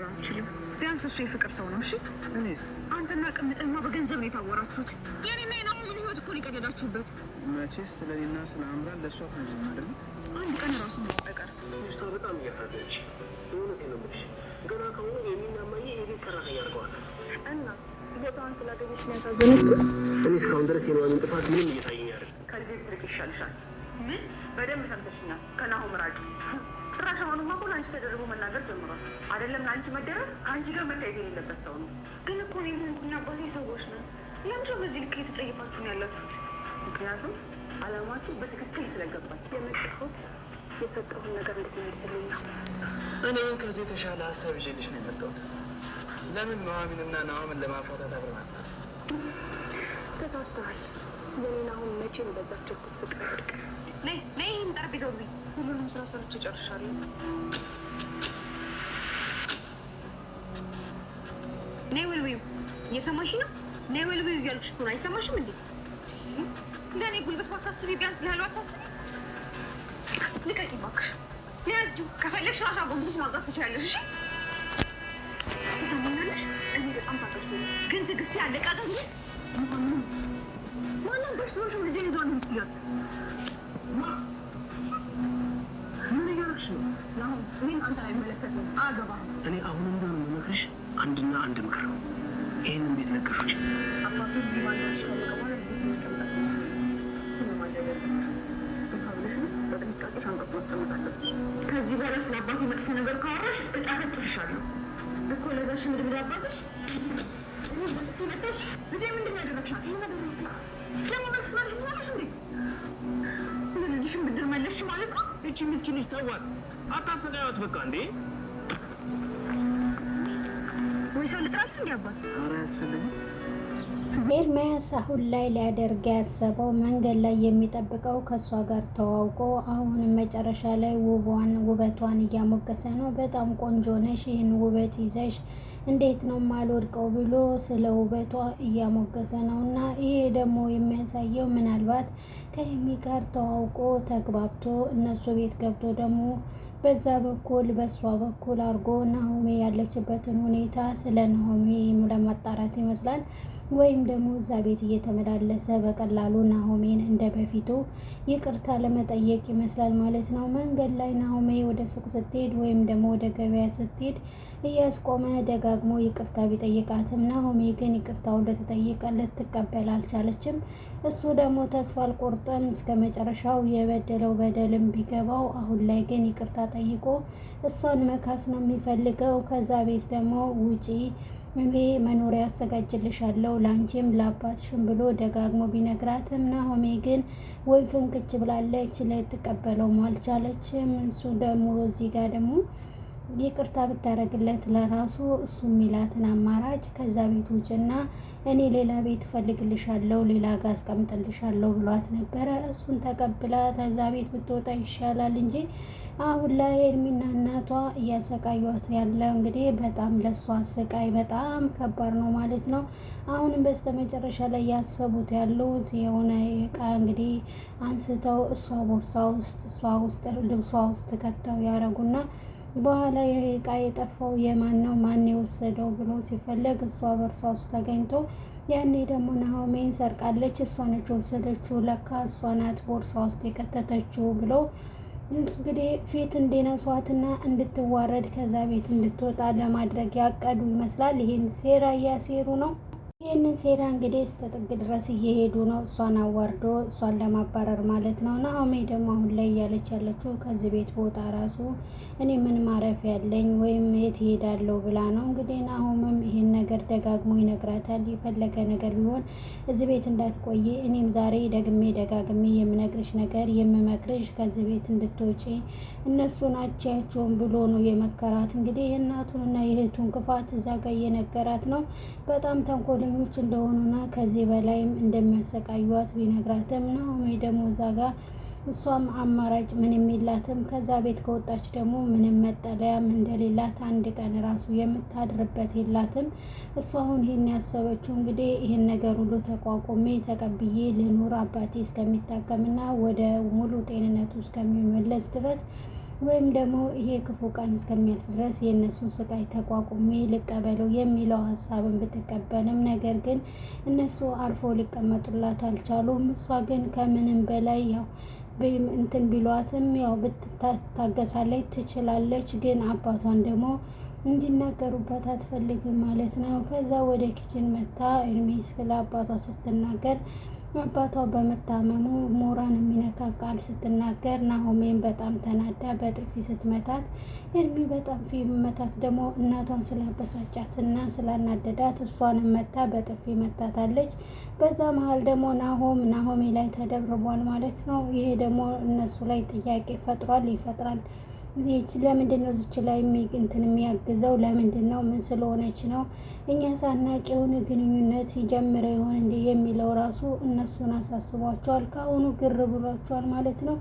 አልችልም። ቢያንስ እሱ የፍቅር ሰው ነው። እሺ እኔስ? አንተና ቅምጥማ በገንዘብ ነው የታወራችሁት። የኔና የናሆምን ህይወት እኮ ሊቀደዳችሁበት። መቼስ ስለኔና ስለ አምራን ለእሷ ትነግሪኝ አይደል? አንድ ቀን ራሱ ማወቀር ልጅቷ በጣም እያሳዘነች። እውነቴን ነው የምልሽ፣ ገና ከሆኑ የሚናማኝ የቤት ሰራተኛ ያደርገዋል። እና ቦታዋን ስላገኘች ነው ያሳዘነችው። እኔ እስካሁን ድረስ የማንን ጥፋት ምንም እየታየኝ አይደል። ከልጄ ብትርቅ ይሻልሻል። ምን? በደንብ ሰምተሽኛል። ከናሆም ራቂ። ጭራሽ አሁንማ እኮ ለአንቺ ተደርቦ መናገር ጀምሯል። አይደለም ለአንቺ መደረግ፣ ከአንቺ ጋር መታየት የሌለበት ሰው ነው። ግን እኮ እኔ ሆንኩና አባቴ ሰዎች ነን። ለምንድነው በዚህ ልክ እየተጸየፋችሁ ነው ያላችሁት? ምክንያቱም አላማችሁ በትክክል ስለገባኝ የመጣሁት የሰጠሁን ነገር እንድትመልስልኝ ነው። እኔም ከዚህ የተሻለ ሀሳብ ይዤልሽ ነው የመጣሁት። ለምን ኑሐሚንና ናሆምን ለማፋታት አብረን አንሰራም? ተሳስተሃል። የኔን አሁን መቼም በዛች ርኩስ ፍቅር ወድቅ። ነይ ይህን ጠረጴዛው ግቢ። ሁሉንም ስራ ሰርቼ ጨርሻለሁ። ነይ ውልዊው፣ እየሰማሽ ነው? ነይ ውልዊው እያልኩሽ እኮ ነው። አይሰማሽም እንዴ? ለእኔ ጉልበት ባታስቢ ቢያንስ ለህሉ አታስቢ። ልቀቂ እባክሽ። ያዙ ከፈለግሽ ራሻ ጎምዝሽ ማውጣት ትችላለሽ። እሺ ትሰማኛለሽ? እኔ በጣም ታገርሽ፣ ግን ትዕግስት ያለቃት እንዴ? ማንም በሽቶሽ ልጅ ይዟን የምትያት ምን እያደረግሽ ነው? ናሆም እኔን አንተ ላይ አይመለከትም፣ አያገባህም። እኔ አሁንም ቢሆን የምመክርሽ አንድና አንድ ምክር ነው። ይህንን ቤት ለቀሽ ውጪ። አባቱ ቢማንዳሽ ካለቀ በኋላ እዚህ ቤት ማስቀመጣት እሱ ነው ማድረግ ብለሽ በጥንቃቄ ሻንጣ ማስቀመጥ አለብሽ። ከዚህ በኋላ ስለ አባቱ መጥፎ ነገር ካወራሽ እጣፈጥፍሻለሁ እኮ። ለዛሽ ምድብ አባትሽ ልጄ ምንድን ነው ያደረግሻት? ደግሞ መስመር ሆነሽ እንዴ? ልጅሽን ብድር መለስሽ ማለት ነው? እቺ ምስኪን ልጅ ተዋት፣ አታሰቃያት በቃ። እንዴ ወይ ሰው ልጥራለሁ እንዲ አባት? ኧረ አያስፈልግም። ኤርምያስ አሁን ላይ ሊያደርግ ያሰበው መንገድ ላይ የሚጠብቀው ከእሷ ጋር ተዋውቆ አሁንም መጨረሻ ላይ ውበቷን እያሞገሰ ነው። በጣም ቆንጆ ነሽ፣ ይህን ውበት ይዘሽ እንዴት ነው ማልወድቀው ብሎ ስለ ውበቷ እያሞገሰ ነው። እና ይሄ ደግሞ የሚያሳየው ምናልባት ከኤሚ ጋር ተዋውቆ ተግባብቶ እነሱ ቤት ገብቶ ደግሞ በዛ በኩል በእሷ በኩል አድርጎ ናሆሜ ያለችበትን ሁኔታ ስለ ናሆሜ ለማጣራት ይመስላል። ወይም ደግሞ እዛ ቤት እየተመላለሰ በቀላሉ ናሆሜን እንደ በፊቱ ይቅርታ ለመጠየቅ ይመስላል ማለት ነው። መንገድ ላይ ናሆሜ ወደ ሱቅ ስትሄድ ወይም ደግሞ ወደ ገበያ ስትሄድ እያስቆመ ደጋግሞ ይቅርታ ቢጠይቃትም ናሆሜ ግን ይቅርታውን ልትቀበል አልቻለችም። እሱ ደግሞ ተስፋ አልቆርጠም እስከ መጨረሻው የበደለው በደልም ቢገባው አሁን ላይ ግን ይቅርታ ጠይቆ እሷን መካስ ነው የሚፈልገው። ከዛ ቤት ደግሞ ውጪ እኔ መኖሪያ አዘጋጅልሻለሁ ላንቺም ለአባትሽም ብሎ ደጋግሞ ቢነግራትም ናሆሜ ግን ወይ ፍንክች ብላለች፣ ልትቀበለውም አልቻለችም። እሱ ደግሞ እዚህ ጋር ደግሞ ይቅርታ ብታረግለት ለራሱ እሱ የሚላትን አማራጭ ከዛ ቤት ውጭና እኔ ሌላ ቤት እፈልግልሻለሁ፣ ሌላ ጋር አስቀምጥልሻለሁ ብሏት ነበረ። እሱን ተቀብላ ከዛ ቤት ብትወጣ ይሻላል እንጂ አሁን ላይ ኤርሚና እናቷ እያሰቃዩት ያለው እንግዲህ በጣም ለሷ ስቃይ በጣም ከባድ ነው ማለት ነው። አሁንም በስተመጨረሻ ላይ ያሰቡት ያሉት የሆነ እቃ እንግዲህ አንስተው እሷ ቦርሳ ውስጥ ልብሷ ውስጥ ከተው ያረጉና በኋላ ይሄ እቃ የጠፋው የማን ነው ማን የወሰደው ብሎ ሲፈለግ እሷ ቦርሳ ውስጥ ተገኝቶ ያኔ ደግሞ ናሆሜን ሰርቃለች፣ እሷ ነች ወሰደችው፣ ለካ እሷ ናት ቦርሳ ውስጥ የከተተችው ብሎ እንግዲህ ፊት እንዲነሷትና እንድትዋረድ ከዛ ቤት እንድትወጣ ለማድረግ ያቀዱ ይመስላል። ይሄን ሴራ እያሴሩ ነው። ይህንን ሴራ እንግዲህ እስከ ጥግ ድረስ እየሄዱ ነው፣ እሷን አዋርዶ እሷን ለማባረር ማለት ነው። ናሆሜ ደግሞ አሁን ላይ እያለች ያለችው ከዚህ ቤት ቦታ ራሱ እኔ ምን ማረፊያ ያለኝ ወይም የት እሄዳለሁ ብላ ነው። እንግዲህ ናሆምም ይህን ነገር ደጋግሞ ይነግራታል። የፈለገ ነገር ቢሆን እዚህ ቤት እንዳትቆይ፣ እኔም ዛሬ ደጋግሜ የምነግርሽ ነገር የምመክርሽ ከዚህ ቤት እንድትወጪ እነሱ ናቸያቸውን ብሎ ነው የመከራት። እንግዲህ የእናቱንና የእህቱን ክፋት እዛ ጋር እየነገራት ነው። በጣም ተንኮለኞች እንደሆኑና ከዚህ በላይም እንደሚያሰቃዩት ቢነግራትም ናሆሜ ደግሞ እዛ ጋር እሷም አማራጭ ምንም የላትም። ከዛ ቤት ከወጣች ደግሞ ምንም መጠለያም እንደሌላት አንድ ቀን ራሱ የምታድርበት የላትም። እሷ አሁን ይህን ያሰበችው እንግዲህ ይህን ነገር ሁሉ ተቋቁሜ ተቀብዬ ልኑር አባቴ እስከሚታከምና ወደ ሙሉ ጤንነቱ እስከሚመለስ ድረስ ወይም ደግሞ ይሄ ክፉ ቀን እስከሚያልፍ ድረስ የእነሱን ስቃይ ተቋቁሜ ልቀበለው የሚለው ሀሳብን ብትቀበልም ነገር ግን እነሱ አርፎ ሊቀመጡላት አልቻሉም። እሷ ግን ከምንም በላይ ያው እንትን ቢሏትም ያው ብትታገሳለች፣ ትችላለች። ግን አባቷን ደግሞ እንዲናገሩባት አትፈልግም ማለት ነው። ከዛ ወደ ኪችን መታ ኤርሚ ስለ አባቷ ስትናገር አባቷ በመታመሙ ሞራን የሚነካ ቃል ስትናገር ናሆሜን በጣም ተናዳ በጥፊ ስትመታት፣ ኤርሚ በጣም መታት ደግሞ እናቷን ስላበሳጫት እና ስላናደዳት እሷንም መታ በጥፊ መታታለች። በዛ መሀል ደግሞ ናሆሜ ላይ ተደብርቧል ማለት ነው። ይሄ ደግሞ እነሱ ላይ ጥያቄ ይፈጥራል። ለምንድን ነው እዚች ላይ እንትን የሚያግዘው? ለምንድን ነው? ምን ስለሆነች ነው? እኛ ሳናቅ የሆነ ግንኙነት ጀምረ ይሆን እንዴ የሚለው ራሱ እነሱን አሳስቧቸዋል። ከአሁኑ ግር ብሏቸዋል ማለት ነው።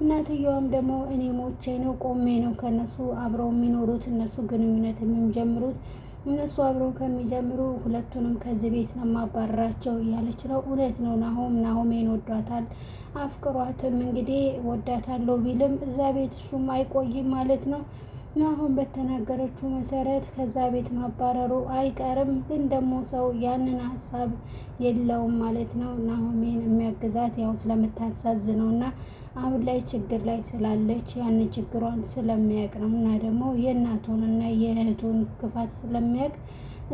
እናትየዋም ደግሞ እኔ ሞቼ ነው ቆሜ ነው ከነሱ አብረው የሚኖሩት እነሱ ግንኙነት የሚጀምሩት እነሱ አብረው ከሚጀምሩ ሁለቱንም ከዚህ ቤት ነው ማባረራቸው እያለች ነው። እውነት ነው። ናሆሜን ወዷታል፣ አፍቅሯትም እንግዲህ ወዳታለሁ ቢልም እዛ ቤት እሱም አይቆይም ማለት ነው። አሁን በተናገረችው መሰረት ከዛ ቤት ማባረሩ አይቀርም። ግን ደግሞ ሰው ያንን ሀሳብ የለውም ማለት ነው። ናሆሜን የሚያግዛት ያው ስለምታሳዝነው እና አሁን ላይ ችግር ላይ ስላለች ያን ችግሯን ስለሚያውቅ ነው እና ደግሞ የእናቱን እና የእህቱን ክፋት ስለሚያውቅ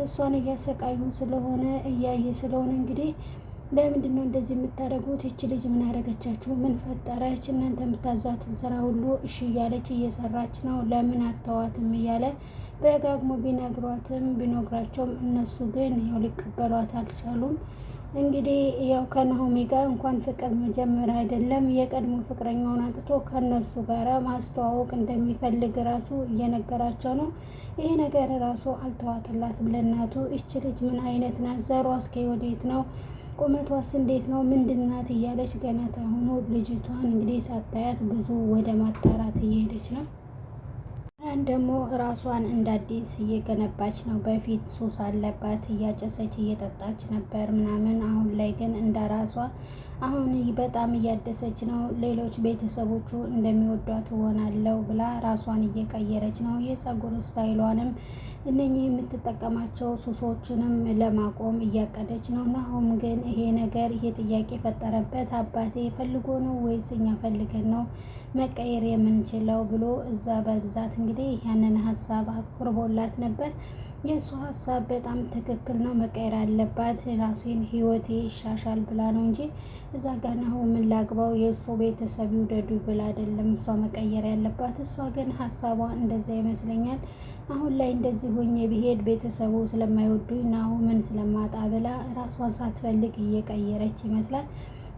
እሷን እያሰቃዩ ስለሆነ እያየ ስለሆነ እንግዲህ ለምንድን ነው እንደዚህ የምታደርጉት? ይቺ ልጅ ምን አደረገቻችሁ? ምን ፈጠረች? እናንተ የምታዛትን ስራ ሁሉ እሺ እያለች እየሰራች ነው፣ ለምን አተዋትም እያለ በደጋግሞ ቢነግራቸውም እነሱ ግን ያው ሊቀበሏት አልቻሉም። እንግዲህ ያው ከናሆሜ ጋር እንኳን ፍቅር መጀመር አይደለም የቀድሞ ፍቅረኛውን አንጥቶ ከነሱ ጋር ማስተዋወቅ እንደሚፈልግ ራሱ እየነገራቸው ነው። ይሄ ነገር ራሱ አልተዋጥላትም ለእናቱ። እች ልጅ ምን አይነት ናት? ዘሯ እስከ ወዴት ነው? ቁመቷስ እንዴት ነው? ምንድናት? እያለች ገና ታሁኑ ልጅቷን እንግዲህ ሳታያት ብዙ ወደ ማጣራት እየሄደች ነው። ደግሞ ራሷን እንደ አዲስ እየገነባች ነው። በፊት ሱስ አለባት፣ እያጨሰች እየጠጣች ነበር ምናምን። አሁን ላይ ግን እንደ ራሷ አሁን በጣም እያደሰች ነው። ሌሎች ቤተሰቦቹ እንደሚወዷት እሆናለሁ ብላ ራሷን እየቀየረች ነው። የፀጉር ስታይሏንም እነኚህ የምትጠቀማቸው ሱሶችንም ለማቆም እያቀደች ነው። ናሆም ግን ይሄ ነገር ይሄ ጥያቄ ፈጠረበት። አባቴ ፈልጎ ነው ወይስ እኛ ፈልገን ነው መቀየር የምንችለው ብሎ እዛ በብዛት እንግዲህ ያንን ሀሳብ አቅርቦላት ነበር። የእሱ ሀሳብ በጣም ትክክል ነው፣ መቀየር አለባት፣ ራሴን ህይወቴ ይሻሻል ብላ ነው እንጂ እዛ ጋር ናሆምን ላግባው የእሱ ቤተሰብ ይውደዱ ብላ አይደለም እሷ መቀየር ያለባት። እሷ ግን ሀሳቧ እንደዛ ይመስለኛል። አሁን ላይ እንደዚህ ሆኜ ብሄድ ቤተሰቡ ስለማይወዱኝ ናሆምን ስለማጣ ብላ ራሷን ሳትፈልግ እየቀየረች ይመስላል።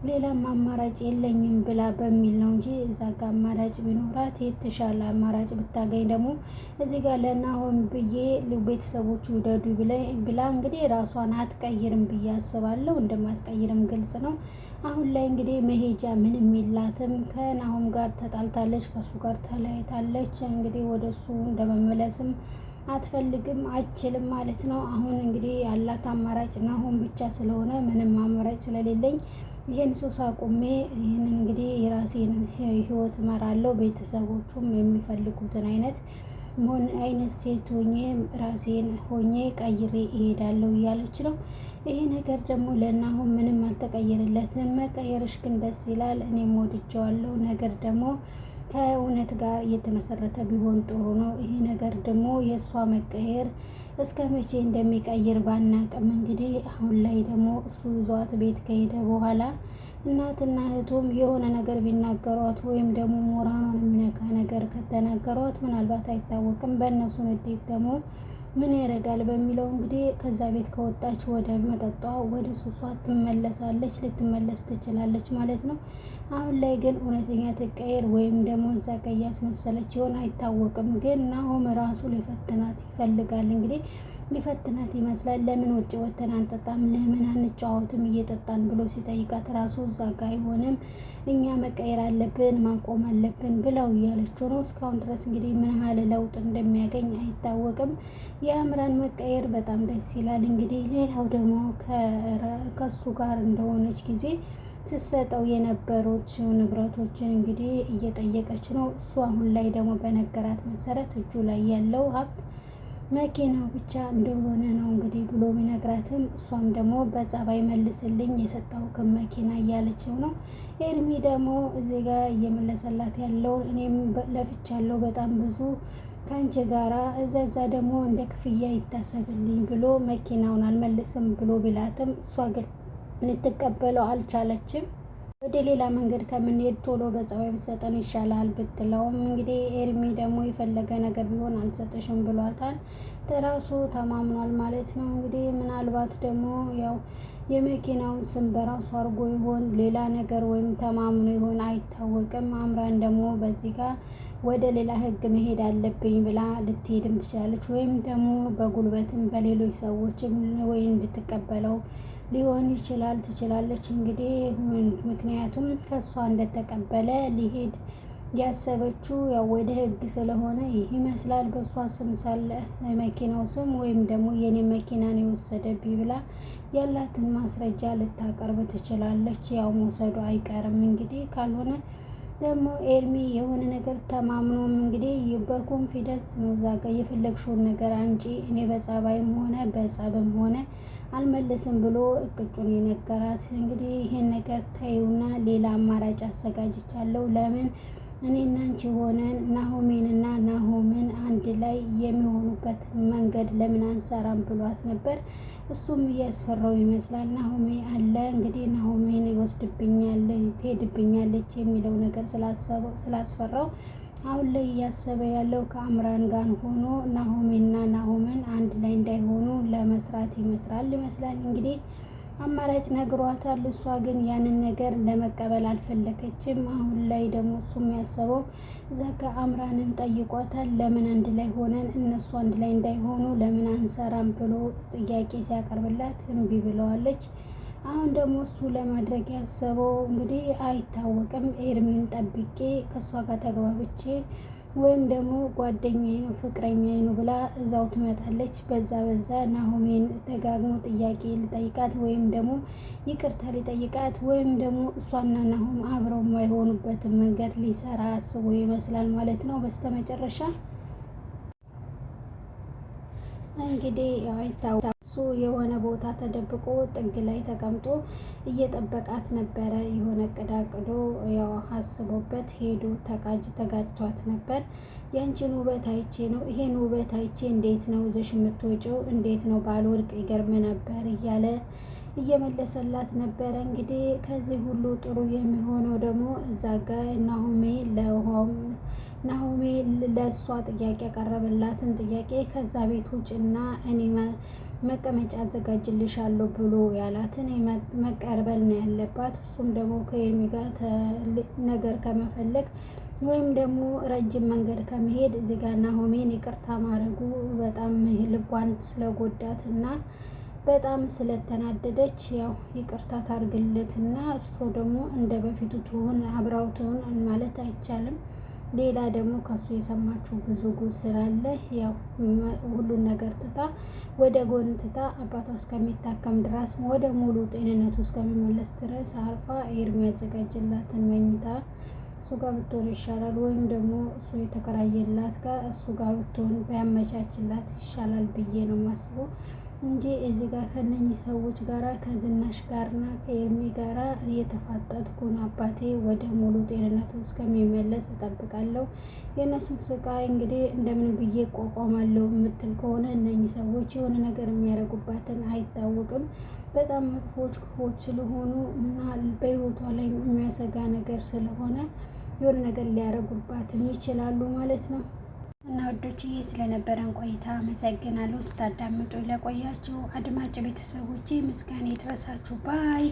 ሌላም አማራጭ የለኝም ብላ በሚል ነው እንጂ እዛ ጋር አማራጭ ቢኖራት የተሻለ አማራጭ ብታገኝ ደግሞ እዚህ ጋር ለናሆም ብዬ ቤተሰቦቹ ይውደዱ ብላ እንግዲህ ራሷን አትቀይርም ብዬ አስባለሁ። እንደማትቀይርም ግልጽ ነው። አሁን ላይ እንግዲህ መሄጃ ምንም የላትም። ከናሆም ጋር ተጣልታለች፣ ከሱ ጋር ተለያይታለች። እንግዲህ ወደ እሱ እንደመመለስም አትፈልግም፣ አይችልም ማለት ነው። አሁን እንግዲህ ያላት አማራጭ ናሆም ብቻ ስለሆነ ምንም አማራጭ ስለሌለኝ ይህን ሱስ አቁሜ ይህንን እንግዲህ የራሴን ህይወት እመራለሁ፣ ቤተሰቦቹም የሚፈልጉትን አይነት ሴት ሆኜ ራሴን ሆኜ ቀይሬ እሄዳለሁ እያለች ነው። ይሄ ነገር ደግሞ ለናሆም ምንም አልተቀየረለትም። መቀየርሽ ግን ደስ ይላል፣ እኔም ወድጀዋለሁ። ነገር ደግሞ ከእውነት ጋር እየተመሰረተ ቢሆን ጥሩ ነው። ይሄ ነገር ደግሞ የእሷ መቀየር እስከ መቼ እንደሚቀይር ባናቅም እንግዲህ አሁን ላይ ደግሞ እሱ ይዟት ቤት ከሄደ በኋላ እናትና እህቱም የሆነ ነገር ቢናገሯት ወይም ደግሞ ሞራኗን የሚነካ ነገር ከተናገሯት ምናልባት አይታወቅም፣ በእነሱ ንዴት ደግሞ ምን ያደርጋል በሚለው እንግዲህ ከዛ ቤት ከወጣች ወደ መጠጧ ወደ ሱሷ ትመለሳለች፣ ልትመለስ ትችላለች ማለት ነው። አሁን ላይ ግን እውነተኛ ትቀየር ወይም ደግሞ እዛ ጋ እያስመሰለች ይሆን አይታወቅም። ግን ናሆም ራሱ ሊፈትናት ይፈልጋል። እንግዲህ ሊፈትናት ይመስላል። ለምን ውጭ ወተን አንጠጣም፣ ለምን አንጫወትም እየጠጣን ብሎ ሲጠይቃት ራሱ እዛ ጋ አይሆንም፣ እኛ መቀየር አለብን ማቆም አለብን ብለው እያለችው ነው። እስካሁን ድረስ እንግዲህ ምን ያህል ለውጥ እንደሚያገኝ አይታወቅም። የአምራን መቀየር በጣም ደስ ይላል። እንግዲህ ሌላው ደግሞ ከሱ ጋር እንደሆነች ጊዜ ስትሰጠው የነበሩት ንብረቶችን እንግዲህ እየጠየቀች ነው። እሱ አሁን ላይ ደግሞ በነገራት መሰረት እጁ ላይ ያለው ሀብት መኪናው ብቻ እንደሆነ ነው እንግዲህ ብሎ ቢነግራትም እሷም ደግሞ በጸባይ መልስልኝ የሰጠሁህን መኪና እያለችው ነው። ኤርሚ ደግሞ እዚህ ጋር እየመለሰላት ያለው እኔም ለፍቻለሁ በጣም ብዙ ከአንቺ ጋራ እዛ ደግሞ እንደ ክፍያ ይታሰብልኝ ብሎ መኪናውን አልመልስም ብሎ ቢላትም እሷ ግን ልትቀበለው አልቻለችም። ወደ ሌላ መንገድ ከምንሄድ ቶሎ በጸባይ ብትሰጠን ይሻላል ብትለውም እንግዲህ ኤርሚ ደግሞ የፈለገ ነገር ቢሆን አልሰጥሽም ብሏታል። ተራሱ ተማምኗል ማለት ነው። እንግዲህ ምናልባት ደግሞ ያው የመኪናውን ስም በራሱ አድርጎ ይሆን ሌላ ነገር ወይም ተማምኖ ይሆን አይታወቅም። አምራን ደግሞ በዚህ ጋር ወደ ሌላ ህግ መሄድ አለብኝ ብላ ልትሄድም ትችላለች። ወይም ደግሞ በጉልበትም በሌሎች ሰዎችም ወይ እንድትቀበለው ሊሆን ይችላል ትችላለች። እንግዲህ ምክንያቱም ከሷ እንደተቀበለ ሊሄድ ያሰበችው ያው ወደ ህግ ስለሆነ ይህ ይመስላል። በሷ ስም ሳለ መኪናው ስም ወይም ደግሞ የኔ መኪና ነው የወሰደብኝ ብላ ያላትን ማስረጃ ልታቀርብ ትችላለች። ያው መውሰዱ አይቀርም እንግዲህ ካልሆነ ደግሞ ኤርሚ የሆነ ነገር ተማምኖም እንግዲህ በኮንፊደንስ ነው እዛ ጋር የፈለግሽውን ነገር አንጪ እኔ በጸባይም ሆነ በጸብም ሆነ አልመልስም ብሎ እቅጩን የነገራት። እንግዲህ ይሄን ነገር ታዩና ሌላ አማራጭ አዘጋጅቻለሁ፣ ለምን እኔና አንቺ ሆነን ናሆሜንና ናሆምን አንድ ላይ የሚሆኑበት መንገድ ለምን አንሰራም ብሏት ነበር። እሱም እያስፈራው ይመስላል። ናሆሜ አለ እንግዲህ ናሆሜን ይወስድብኛል ትሄድብኛለች የሚለው ነገር ስላስፈራው አሁን ላይ እያሰበ ያለው ከአምራን ጋር ሆኖ ናሆሜና ናሆምን አንድ ላይ እንዳይሆኑ ለመስራት ይመስላል እንግዲህ አማራጭ ነግሯታል። እሷ ግን ያንን ነገር ለመቀበል አልፈለገችም። አሁን ላይ ደግሞ እሱ የሚያስበው እዛ ጋ አምራንን ጠይቋታል። ለምን አንድ ላይ ሆነን እነሱ አንድ ላይ እንዳይሆኑ ለምን አንሰራም ብሎ ጥያቄ ሲያቀርብላት እምቢ ብለዋለች። አሁን ደግሞ እሱ ለማድረግ ያሰበው እንግዲህ አይታወቅም። ኤርሚን ጠብቄ ከእሷ ጋር ተግባብቼ ወይም ደግሞ ጓደኛዬ ነው ፍቅረኛዬ ነው ብላ እዛው ትመጣለች። በዛ ናሆሜን ደጋግሞ ጥያቄ ሊጠይቃት ወይም ደግሞ ይቅርታ ሊጠይቃት ወይም ደግሞ እሷና ናሆም አብረው የማይሆኑበትን መንገድ ሊሰራ አስቦ ይመስላል ማለት ነው። በስተመጨረሻ እንግዲህ አይታወቅም። እሱ የሆነ ቦታ ተደብቆ ጥግ ላይ ተቀምጦ እየጠበቃት ነበረ። የሆነ እቅድ አቅዶ ያው አስቦበት ሄዶ ተጋጭቷት ነበር። ያንቺን ውበት አይቼ ነው ይሄን ውበት አይቼ እንዴት ነው ይዘሽ የምትወጪው? እንዴት ነው ባልወድቅ ይገርም ነበር እያለ እየመለሰላት ነበረ። እንግዲህ ከዚህ ሁሉ ጥሩ የሚሆነው ደግሞ እዛ ጋ ናሆሜ ለእሷ ጥያቄ ያቀረበላትን ጥያቄ ከዛ ቤት ውጭና እኔ መቀመጫ አዘጋጅልሻለሁ ብሎ ያላትን መቀበል ነው ያለባት። እሱም ደግሞ ከኤርሚ ጋር ነገር ከመፈለግ ወይም ደግሞ ረጅም መንገድ ከመሄድ እዚህ ጋር ናሆሜን ይቅርታ ማድረጉ በጣም ልቧን ስለጎዳት እና በጣም ስለተናደደች ያው ይቅርታ ታርግለትና እሱ ደግሞ እንደ በፊቱ ትሆን አብራው ትሆን ማለት አይቻልም። ሌላ ደግሞ ከሱ የሰማችው ብዙ ጉድ ስላለ ያው ሁሉን ነገር ትታ ወደ ጎን ትታ አባቷ እስከሚታከም ድረስ ወደ ሙሉ ጤንነቱ እስከሚመለስ ድረስ አርፋ ኤርሚ ያዘጋጅላትን መኝታ እሱ ጋር ብትሆን ይሻላል። ወይም ደግሞ እሱ የተከራየላት ጋር እሱ ጋር ብትሆን ቢያመቻችላት ይሻላል ብዬ ነው የማስበው እንጂ እዚህ ጋር ከነኚህ ሰዎች ጋራ ከዝናሽ ጋርና ከኤርሚ ጋራ እየተፋጠጥኩን አባቴ ወደ ሙሉ ጤንነቱ እስከሚመለስ እጠብቃለሁ። የእነሱን ስቃይ እንግዲህ እንደምን ብዬ ቆቋማለሁ የምትል ከሆነ እነኚህ ሰዎች የሆነ ነገር የሚያደርጉባትን አይታወቅም። በጣም መጥፎች ክፎች ስለሆኑ እና በህይወቷ ላይ የሚያሰጋ ነገር ስለሆነ የሆነ ነገር ሊያደርጉባትም ይችላሉ ማለት ነው። እና ወዶችዬ ስለነበረን ቆይታ አመሰግናለሁ። ስታዳምጡ ለቆያችሁ አድማጭ ቤተሰቦቼ ምስጋና ይድረሳችሁ ባይ